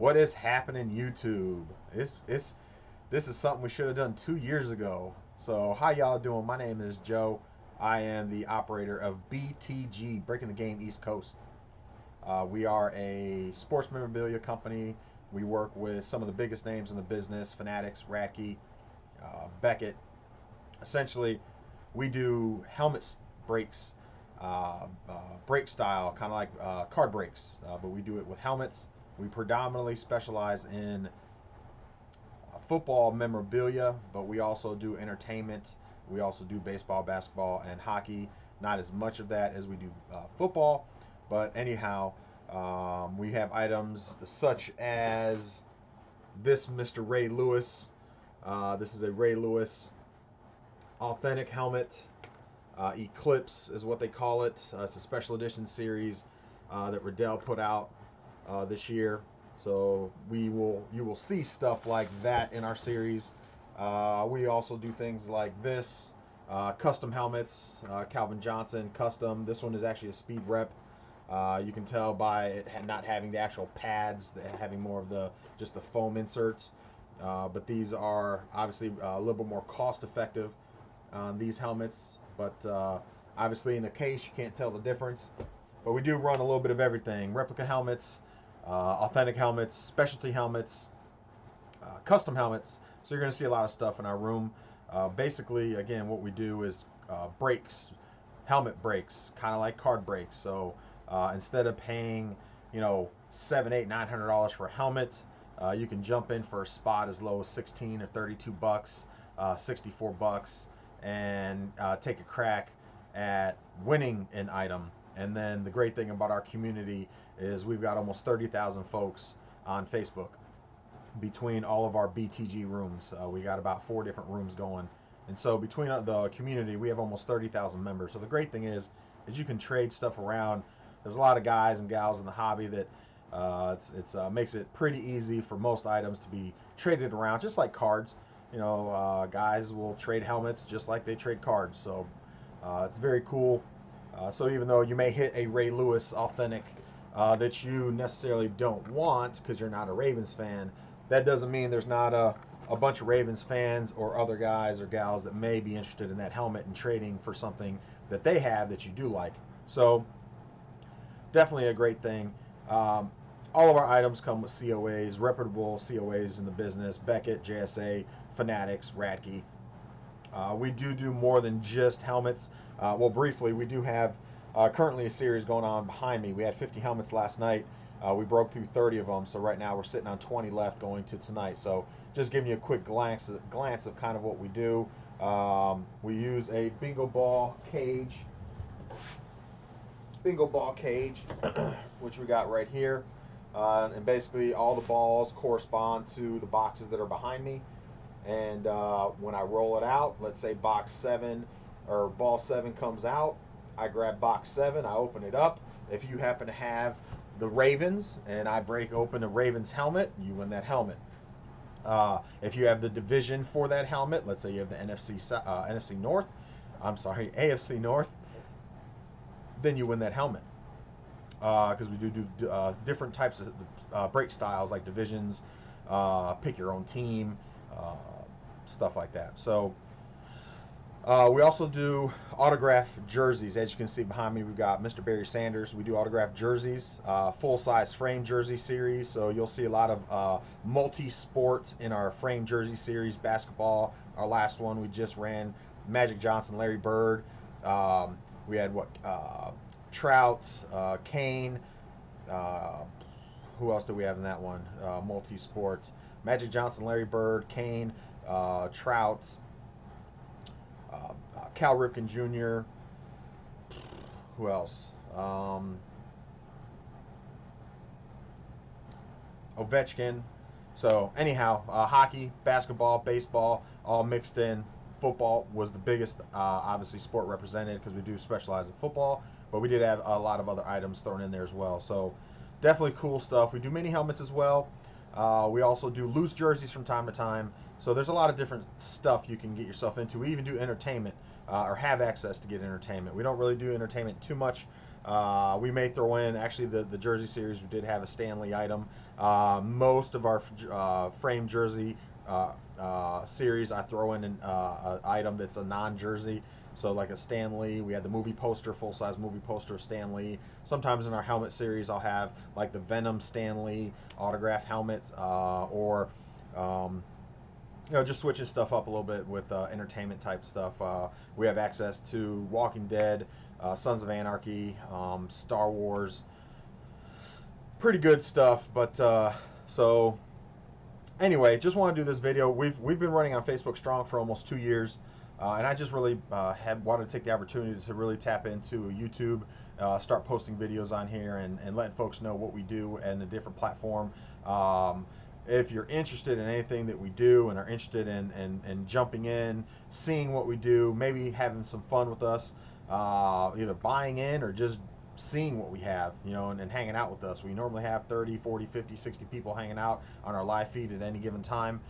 What is happening, YouTube? This is something we should have done 2 years ago. So how y'all doing? My name is Joe. I am the operator of BTG, Breaking the Game East Coast. We are a sports memorabilia company. We work with some of the biggest names in the business: Fanatics, Radke, Beckett. Essentially, we do helmet breaks, break style, kind of like card breaks, but we do it with helmets. We predominantly specialize in football memorabilia, but we also do entertainment. We also do baseball, basketball, and hockey. Not as much of that as we do football, but anyhow, we have items such as this Mr. Ray Lewis. This is a Ray Lewis authentic helmet. Eclipse is what they call it. It's a special edition series that Riddell put out this year. So you will see stuff like that in our series. We also do things like this, custom helmets, Calvin Johnson custom. This one is actually a speed rep. You can tell by it not having the actual pads, having more of just the foam inserts. But these are obviously a little bit more cost effective on these helmets. But obviously in the case you can't tell the difference. But we do run a little bit of everything: replica helmets, authentic helmets, specialty helmets, custom helmets. So you're going to see a lot of stuff in our room. Basically, again, what we do is breaks, helmet breaks, kind of like card breaks. So instead of paying, $700, $800, $900 for a helmet, you can jump in for a spot as low as 16 or 32 bucks, 64 bucks, and take a crack at winning an item. And then the great thing about our community is we've got almost 30,000 folks on Facebook between all of our BTG rooms. We got about 4 different rooms going. And so between the community, we have almost 30,000 members. So the great thing is you can trade stuff around. There's a lot of guys and gals in the hobby that it's makes it pretty easy for most items to be traded around, just like cards. Guys will trade helmets just like they trade cards. So it's very cool. So even though you may hit a Ray Lewis authentic that you necessarily don't want because you're not a Ravens fan, that doesn't mean there's not a bunch of Ravens fans or other guys or gals that may be interested in that helmet and trading for something that they have that you do like. So definitely a great thing. All of our items come with COAs, reputable COAs in the business: Beckett, JSA, Fanatics, Radke. We do more than just helmets. Well, briefly, we do have currently a series going on behind me. We had 50 helmets last night. We broke through 30 of them, so right now we're sitting on 20 left going to tonight. So just giving you a quick glance of kind of what we do. We use a bingo ball cage, which we got right here. And basically all the balls correspond to the boxes that are behind me. And when I roll it out, let's say box 7 or ball 7 comes out, I grab box 7, I open it up. If you happen to have the Ravens and I break open a Ravens helmet, you win that helmet. If you have the division for that helmet, let's say you have the AFC North, then you win that helmet. Because we do different types of break styles, like divisions, pick your own team, stuff like that. So we also do autograph jerseys. As you can see behind me, we've got Mr. Barry Sanders. We do autograph jerseys, full-size frame jersey series. So you'll see a lot of multi-sport in our frame jersey series. Basketball, our last one we just ran, Magic Johnson, Larry Bird. We had Trout, Kane. Who else do we have in that one? Multi-sport. Magic Johnson, Larry Bird, Kane, Trout, Cal Ripken Jr. Who else? Ovechkin. So anyhow, hockey, basketball, baseball, all mixed in. Football was the biggest, obviously, sport represented because we do specialize in football, but we did have a lot of other items thrown in there as well. So definitely cool stuff. We do mini helmets as well. We also do loose jerseys from time to time. So there's a lot of different stuff you can get yourself into. We even do entertainment, or have access to get entertainment. We don't really do entertainment too much We may throw in, actually, the jersey series. We did have a Stanley item. Most of our frame jersey series, I throw in an item that's a non-jersey. So like a Stanley, we had the movie poster, full-size movie poster of Stanley. Sometimes in our helmet series, I'll have like the Venom Stanley autograph helmet, or just switching stuff up a little bit with entertainment type stuff. We have access to Walking Dead, Sons of Anarchy, Star Wars. Pretty good stuff. But so anyway, just want to do this video. We've been running on Facebook Strong for almost 2 years, and I just really have wanted to take the opportunity to really tap into YouTube, start posting videos on here, and letting folks know what we do and the different platform. If you're interested in anything that we do and are interested in jumping in, seeing what we do, maybe having some fun with us, either buying in or just seeing what we have, and hanging out with us. We normally have 30, 40, 50, 60 people hanging out on our live feed at any given time.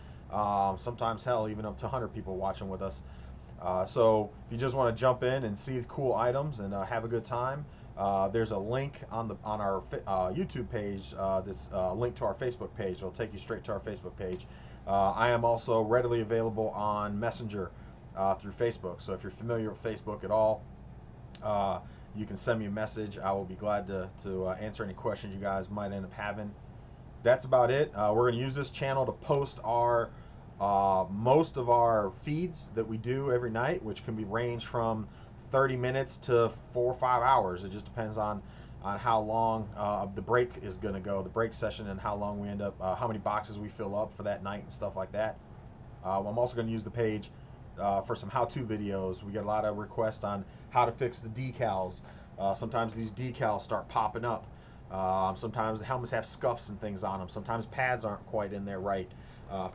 Sometimes, hell, even up to 100 people watching with us. So if you just want to jump in and see cool items and have a good time, there's a link on our YouTube page. This link to our Facebook page. It'll take you straight to our Facebook page. I am also readily available on Messenger through Facebook. So if you're familiar with Facebook at all, you can send me a message. I will be glad to answer any questions you guys might end up having. That's about it. We're going to use this channel to post our most of our feeds that we do every night, which can be range from 30 minutes to 4 or 5 hours. It just depends on how long the break is going to go, the break session, and how long we end up, how many boxes we fill up for that night and stuff like that. I'm also going to use the page for some how-to videos. We get a lot of requests on how to fix the decals. Sometimes these decals start popping up. Sometimes the helmets have scuffs and things on them. Sometimes pads aren't quite in there right.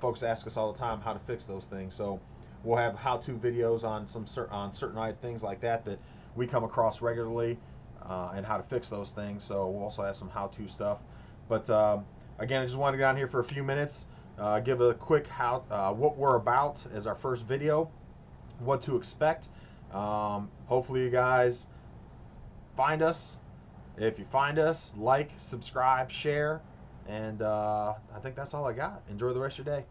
Folks ask us all the time how to fix those things. So we'll have how-to videos on certain things like that we come across regularly, and how to fix those things. So we'll also have some how-to stuff. But again, I just wanted to get on here for a few minutes, give a quick what we're about as our first video, what to expect. Hopefully you guys find us. If you find us, like, subscribe, share, and I think that's all I got. Enjoy the rest of your day.